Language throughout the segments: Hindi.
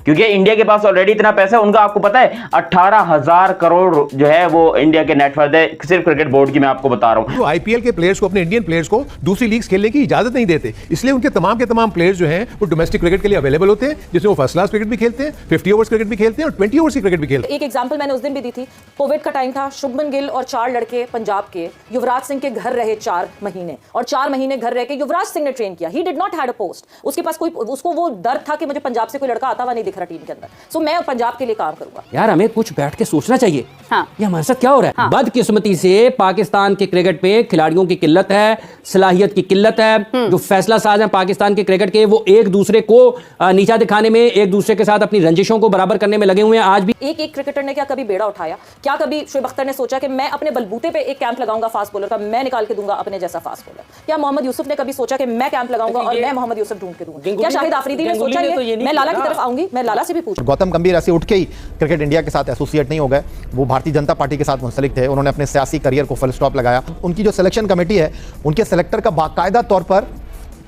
क्योंकि इंडिया के पास ऑलरेडी इतना पैसा है। उनका आपको पता है 18,000 करोड़ जो है वो इंडिया के नेटवर्थ है, सिर्फ क्रिकेट बोर्ड की मैं आपको बता रहा हूं। तो आईपीएल के प्लेयर्स को, अपने इंडियन प्लेयर्स को दूसरी लीग्स खेलने की इजाजत नहीं देते, इसलिए उनके तमाम के तमाम प्लेयर्स जो हैं वो डोमेस्टिक क्रिकेट के लिए अवेलेबल होते हैं, जिसमें वो फर्स्ट क्लास क्रिकेट भी खेलते हैं, 50 ओवर्स क्रिकेट भी खेलते हैं और 20 ओवर्स की क्रिकेट भी खेलते हैं। एक एग्जांपल मैंने उस दिन भी दी थी, कोविड का टाइम था, शुभमन गिल और 4 लड़के पंजाब के युवराज सिंह के घर रहे 4 महीने, और 4 महीने घर रह के युवराज सिंह ने ट्रेन किया। He did not had a post, उसके पास कोई, उसको वो डर था कि मुझे पंजाब से कोई लड़का आता हुआ नहीं दिख रहा टीम के अंदर, सो मैं पंजाब के लिए काम करूंगा। यार हमें कुछ बैठ के सोचना चाहिए। हाँ। ये हमारे साथ क्या हो रहा है? हाँ। बदकिस्मती से पाकिस्तान के क्रिकेट पे खिलाड़ियों की किल्लत है, सलाहियत की किल्लत है। जो फैसला साज हैं पाकिस्तान के क्रिकेट के, वो एक दूसरे को नीचा दिखाने में, एक दूसरे के साथ अपनी रंजिशों को बराबर करने में लगे हुए हैं आज भी। एक क्रिकेटर ने क्या कभी बेड़ा उठाया? क्या कभी शोएब अख्तर ने सोचा कि मैं अपने बलबूते पे एक कैंप लगाऊंगा फास्ट बॉलर का, मैं निकाल के दूंगा अपने जैसा फास्ट बॉलर? क्या मोहम्मद यूसुफ ने कभी सोचा कि मैं कैंप लगाऊंगा और मैं मोहम्मद यूसुफ ढूंढ के दूंगा? क्या शाहिद आफरीदी ने सोचा ये? मैं लाला की तरफ आऊंगी, मैं लाला से भी पूछूं। गौतम गंभीर ऐसे उठ के ही क्रिकेट इंडिया के साथ एसोसिएट नहीं हो गए, वो भारतीय जनता पार्टी के साथ मुंसलिक थे, उन्होंने अपने सियासी करियर को फुल स्टॉप लगाया। उनकी जो सिलेक्शन कमेटी है, उनके सेलेक्टर का बाकायदा तौर पर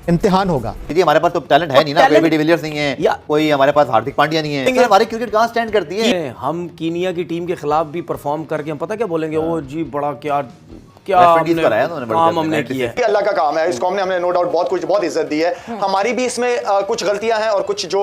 इम्तिहान होगा। जी हमारे पास तो टैलेंट है नहीं ना, बेबी डिविलियर्स नहीं है या कोई हमारे पास हार्दिक पांड्या नहीं है, हमारी क्रिकेट कहां स्टैंड करती है? हम कीनिया की टीम के खिलाफ भी परफॉर्म करके हम पता क्या बोलेंगे, वो जी बड़ा क्या काम हमने किया है। अल्लाह का काम है, इस कौम ने हमें नो डाउट बहुत इज्जत दी है। हमारी भी इसमें कुछ गलतियां हैं और कुछ जो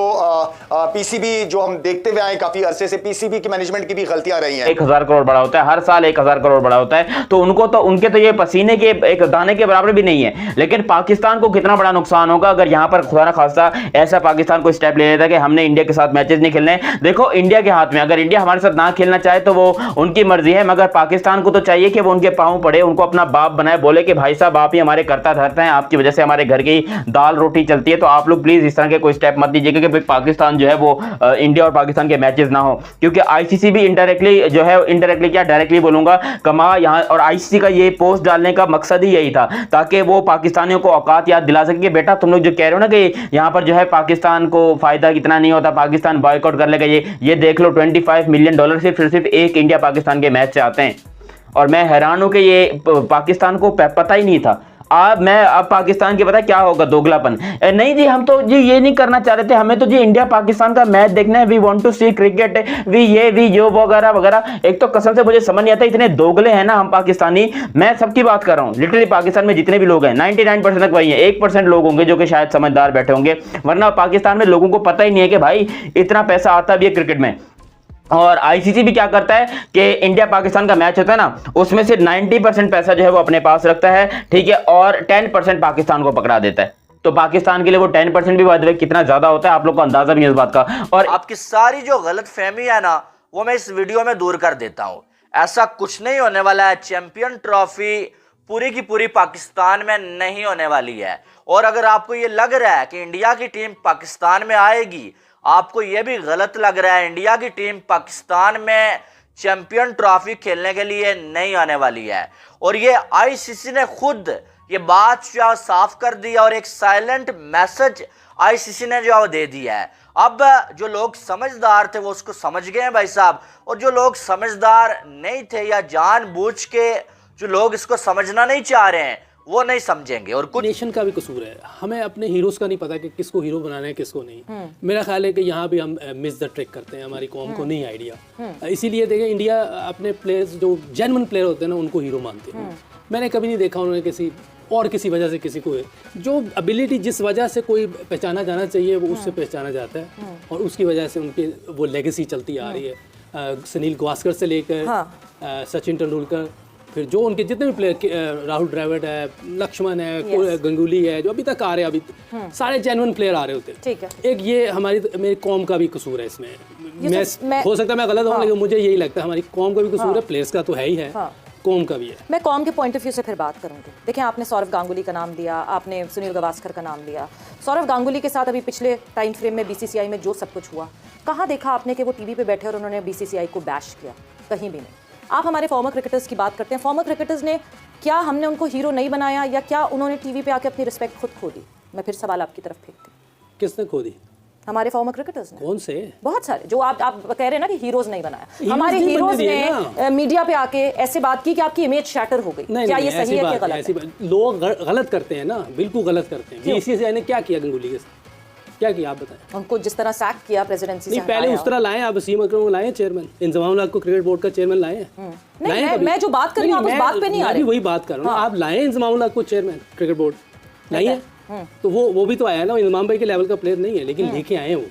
पीसीबी जो हम देखते हुए आए काफी अरसे से, पीसीबी की मैनेजमेंट की भी गलतियां रही हैं। 1,000 करोड़ बड़ा होता है हर साल, 1,000 करोड़ बड़ा होता है, तो उनके तो ये पसीने के एक दाने के बराबर भी नहीं है। लेकिन पाकिस्तान को कितना बड़ा नुकसान होगा अगर यहाँ पर खुदा ना खास्ता ऐसा पाकिस्तान को स्टेप ले लेता कि हमने इंडिया के साथ मैचेस नहीं खेलने। देखो इंडिया के हाथ में, अगर इंडिया हमारे साथ ना खेलना चाहे तो वो उनकी मर्जी है, मगर पाकिस्तान को तो चाहिए कि वो उनके पांव पड़े, उनको अपना बाप बनाए, बोले कि भाई साहब आप ही हमारे करता धरता हैं, आपकी वजह से हमारे घर की दाल रोटी चलती है, तो आप लोग प्लीज इस तरह के कोई स्टेप मत दीजिएगा कि पाकिस्तान जो है वो इंडिया और पाकिस्तान के मैचेस ना हो। क्योंकि आईसीसी भी इनडायरेक्टली जो है, इनडायरेक्टली क्या डायरेक्टली बोलूंगा, कमा यहाँ, और आईसीसी का ये पोस्ट डालने का मकसद ही यही था ताकि वो पाकिस्तानियों को औकात याद दिला सके कि बेटा तुम लोग जो कह रहे हो ना कि यहाँ पर जो है पाकिस्तान को फायदा कितना नहीं होता, पाकिस्तान बॉयकॉट कर लेगा, ये देख लो $25 मिलियन सिर्फ एक इंडिया पाकिस्तान के मैच से आते हैं। और मैं हैरान हूं कि ये पाकिस्तान को पता ही नहीं था। अब पाकिस्तान के पता क्या होगा, दोगलापन। नहीं जी, हम तो जी ये नहीं करना चाह रहे थे, हमें तो जी इंडिया पाकिस्तान का मैच देखना है, we want to see cricket, we जो वगैरह वगैरह। एक तो कसम से मुझे समझ नहीं आता, इतने दोगले हैं ना हम पाकिस्तानी। मैं सबकी बात कर रहा हूँ, लिटरली पाकिस्तान में जितने भी लोग हैं 99% तक वही है, 1% लोग होंगे जो कि शायद समझदार बैठे होंगे, वरना पाकिस्तान में लोगों को पता ही नहीं है कि भाई इतना पैसा आता भी है क्रिकेट में। और आईसीसी भी क्या करता है कि इंडिया पाकिस्तान का मैच होता है ना, उसमें से 90% पैसा जो है वो अपने पास रखता है, ठीक है, और 10% पाकिस्तान को पकड़ा देता है। तो पाकिस्तान के लिए वो 10% भी बात है कितना ज्यादा होता है, आप लोग को अंदाजा भी है इस बात का। और आपकी सारी जो गलत फहमी है ना, वो मैं इस वीडियो में दूर कर देता हूं। ऐसा कुछ नहीं होने वाला है। चैंपियन ट्रॉफी पूरी की पूरी पाकिस्तान में नहीं होने वाली है। और अगर आपको ये लग रहा है कि इंडिया की टीम पाकिस्तान में आएगी, आपको यह भी गलत लग रहा है। इंडिया की टीम पाकिस्तान में चैंपियन ट्रॉफी खेलने के लिए नहीं आने वाली है। और ये आईसीसी ने खुद ये बात जो साफ कर दी और एक साइलेंट मैसेज आईसीसी ने जो दे दिया है। अब जो लोग समझदार थे वो उसको समझ गए हैं भाई साहब, और जो लोग समझदार नहीं थे या जानबूझ के जो लोग इसको समझना नहीं चाह रहे हैं वो नहीं समझेंगे। और कुछ नेशन का भी कसूर है, हमें अपने हीरोज का नहीं पता कि किसको हीरो बनाना है किसको नहीं। मेरा ख्याल है कि यहाँ भी हम मिस द ट्रिक करते हैं, हमारी कौम को नहीं आइडिया। इसीलिए देखें इंडिया अपने प्लेयर्स जो जेन्युइन प्लेयर होते हैं ना उनको हीरो मानते हैं। मैंने कभी नहीं देखा उन्होंने किसी वजह से किसी को, जो एबिलिटी जिस वजह से कोई पहचाना जाना चाहिए वो उससे पहचाना जाता है, और उसकी वजह से उनकी वो लेगेसी चलती आ रही है। सुनील गावस्कर से लेकर सचिन तेंदुलकर, फिर जो उनके जितने भी प्लेयर, राहुल द्रविड़ है, लक्ष्मण है, गंगुली है, जो अभी तक आ रहे हैं, अभी सारे जेन्युइन प्लेयर आ रहे होते हैं। ठीक है, एक ये मेरी कौम का भी कसूर है इसमें। मैं हो सकता है मैं गलत हूँ, लेकिन मुझे यही लगता है हमारी कौम का भी कसूर है, प्लेयर्स का तो है ही है, कौम का भी है। मैं कौम के पॉइंट ऑफ व्यू से फिर बात करूंगी। देखिए, आपने सौरव गांगुली का नाम दिया, आपने सुनील गावस्कर का नाम लिया। सौरव गांगुली के साथ अभी पिछले टाइम फ्रेम में बीसीसीआई में जो सब कुछ हुआ, कहाँ देखा आपने कि वो टीवी पे बैठे और उन्होंने बीसीसीआई को बैश किया? कहीं भी नहीं। आप हमारे फॉर्मर क्रिकेटर्स की बात करते हैं, फॉर्मर क्रिकेटर्स ने क्या, हमने उनको हीरो नहीं बनाया, या क्या उन्होंने टीवी पे आके अपनी रिस्पेक्ट खुद खो दी? मैं फिर सवाल आपकी तरफ फेंकती हूं। किसने खो दी? हमारे फॉर्मर क्रिकेटर्स ने। कौन से? बहुत सारे, जो आप कह रहे हैं ना कि हीरोज नहीं बनाया। हमारे हीरोज ने मीडिया पे आके ऐसे बात की कि आपकी इमेज शैटर हो गई। क्या ये सही है कि गलत है? लोग गलत करते हैं ना, बिल्कुल गलत करते हैं। बीसीसीआई ने क्या किया गंगुली के साथ? क्या किया आप बताएं। उनको जिस तरह सैक किया प्रेसिडेंसी से नहीं, पहले हटाया। उस तरह लाए आप, वसीम अकरम को लाए चेयरमैन, इंजमाम उल हक को क्रिकेट बोर्ड का चेयरमैन लाए हैं। नहीं, मैं जो बात कर रही हूँ आप उस बात पे नहीं आ रहे। वही बात कर रहा हूँ, आप लाए इंजमाम उल हक को चेयरमैन क्रिकेट बोर्ड, लाइए। तो वो भी तो आया ना, इंजमाम भाई के लेवल का प्लेयर नहीं है, लेकिन लेके आए वो।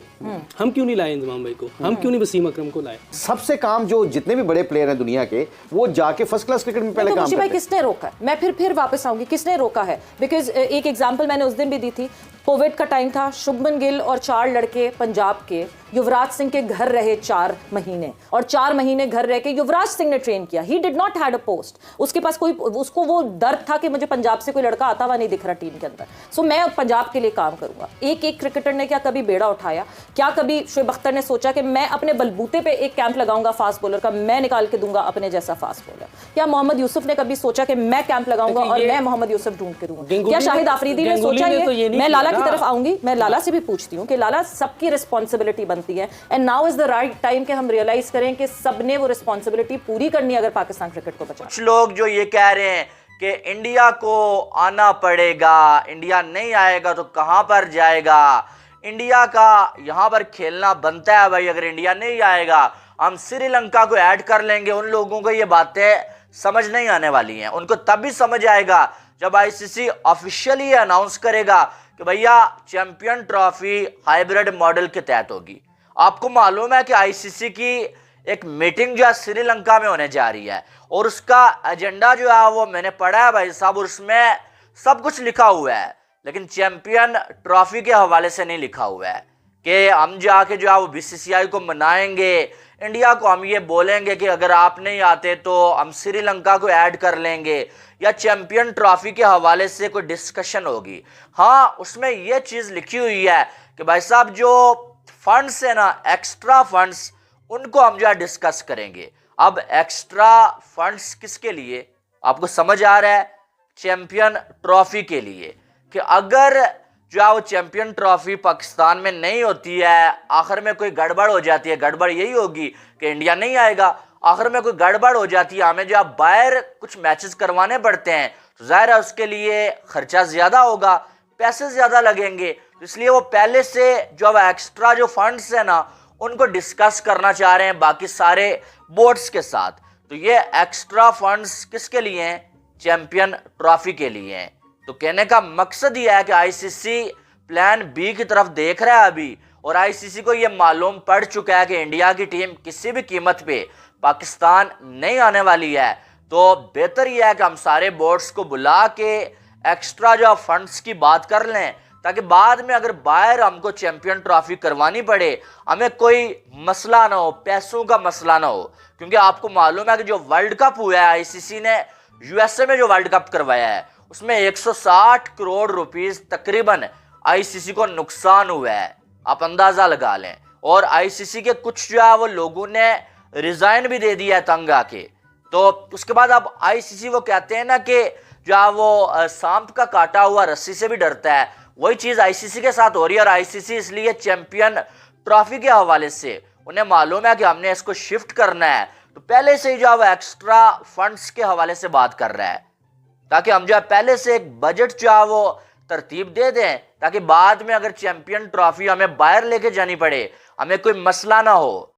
हम क्यों नहीं लाए इंजमाम भाई को, हम क्यों नहीं वसीम अकरम को लाए? सबसे काम जो जितने भी बड़े प्लेयर हैं दुनिया के, वो जाके फर्स्ट क्लास क्रिकेट में पहले तो काम खुशी भाई करते हैं। किसने रोका है? मैं फिर वापस आऊंगी, किसने रोका है? बिकॉज एक एग्जांपल मैंने उस दिन भी दी थी, कोविड का टाइम था, शुभमन गिल और 4 लड़के पंजाब के युवराज सिंह के घर रहे 4 महीने, और 4 महीने घर रह के युवराज सिंह ने ट्रेन किया। He did not had a post, उसके पास कोई, उसको वो दर्द था कि मुझे पंजाब से कोई लड़का आता हुआ नहीं दिख रहा टीम के अंदर, सो मैं पंजाब के लिए काम करूंगा। एक क्रिकेटर ने क्या कभी बेड़ा उठाया? क्या कभी शोएब अख्तर ने सोचा कि मैं अपने बलबूते पे एक कैंप लगाऊंगा फास्ट बॉलर का, मैं निकाल के दूंगा अपने जैसा फास्ट बॉलर? या मोहम्मद यूसुफ ने कभी सोचा कि मैं कैंप लगाऊंगा और मैं मोहम्मद यूसुफ ढूंढ के दूंगा? क्या शाहिद आफरीदी ने सोचा ये? मैं लाला की तरफ आऊंगी, मैं लाला से भी पूछती हूँ कि लाला, सबकी रिस्पॉन्सिबिलिटी बनती है, and now is the right time कि हम रियलाइज करें कि सबने वो रिस्पॉन्सिबिलिटी पूरी करनी है अगर पाकिस्तान क्रिकेट को बचाना। कुछ लोग जो ये कह रहे हैं कि इंडिया को आना पड़ेगा, इंडिया नहीं आएगा तो कहां पर जाएगा, इंडिया का यहां पर खेलना बनता है भाई, अगर इंडिया नहीं आएगा हम श्रीलंका को ऐड कर लेंगे, उन लोगों को ये बातें समझ नहीं आने वाली हैं। उनको तभी समझ आएगा जब आईसीसी ऑफिशियली अनाउंस करेगा कि भैया चैंपियन ट्रॉफी हाइब्रिड मॉडल के तहत होगी। आपको मालूम है कि आईसीसी की एक मीटिंग जो है श्रीलंका में होने जा रही है, और उसका एजेंडा जो है वो मैंने पढ़ा है भाई साहब, और उसमें सब कुछ लिखा हुआ है, लेकिन चैंपियन ट्रॉफी के हवाले से नहीं लिखा हुआ है कि हम जाके जो है वो बीसीसीआई को मनाएंगे, इंडिया को हम ये बोलेंगे कि अगर आप नहीं आते तो हम श्रीलंका को ऐड कर लेंगे, या चैंपियन ट्रॉफी के हवाले से कोई डिस्कशन होगी। हाँ, उसमें यह चीज़ लिखी हुई है कि भाई साहब जो फंड्स है ना, एक्स्ट्रा फंड्स, उनको हम जो है डिस्कस करेंगे। अब एक्स्ट्रा फंड्स किसके लिए? आपको समझ आ रहा है? चैंपियन ट्रॉफी के लिए, कि अगर जो है वो चैंपियन ट्रॉफी पाकिस्तान में नहीं होती है, आखिर में कोई गड़बड़ हो जाती है, गड़बड़ यही होगी कि इंडिया नहीं आएगा, आखिर में कोई गड़बड़ हो जाती है, हमें जो है बाहर कुछ मैचेस करवाने पड़ते हैं, तो जाहिर है उसके लिए खर्चा ज़्यादा होगा, पैसे ज़्यादा लगेंगे, तो इसलिए वो पहले से जो है एक्स्ट्रा जो फंड्स है ना, उनको डिस्कस करना चाह रहे हैं बाकी सारे बोर्ड्स के साथ। तो ये एक्स्ट्रा फंड्स किसके लिए हैं? चैंपियन ट्रॉफी के लिए हैं। तो कहने का मकसद ये है कि आईसीसी प्लान बी की तरफ देख रहा है अभी, और आईसीसी को ये मालूम पड़ चुका है कि इंडिया की टीम किसी भी कीमत पे पाकिस्तान नहीं आने वाली है, तो बेहतर यह है कि हम सारे बोर्ड्स को बुला के एक्स्ट्रा जो फंड्स की बात कर लें, ताकि बाद में अगर बाहर हमको चैंपियन ट्रॉफी करवानी पड़े, हमें कोई मसला ना हो, पैसों का मसला ना हो। क्योंकि आपको मालूम है कि जो वर्ल्ड कप हुआ है, आईसीसी ने यूएसए में जो वर्ल्ड कप करवाया है, उसमें 160 करोड़ रुपीस तकरीबन आईसीसी को नुकसान हुआ है, आप अंदाजा लगा लें। और आईसीसी के कुछ जो है वो लोगों ने रिजाइन भी दे दिया है तंग आके। तो उसके बाद अब आईसीसी वो कहते हैं ना कि जो है वो सांप का काटा हुआ रस्सी से भी डरता है, वही चीज आईसीसी के साथ हो रही है। और आईसीसी इसलिए चैंपियन ट्रॉफी के हवाले से उन्हें मालूम है कि हमने इसको शिफ्ट करना है, तो पहले से ही जो है वो एक्स्ट्रा फंड्स के हवाले से बात कर रहा है, ताकि हम जो है पहले से एक बजट जो है वो तरतीब दे दें, ताकि बाद में अगर चैंपियन ट्रॉफी हमें बाहर लेके जानी पड़े, हमें कोई मसला ना हो।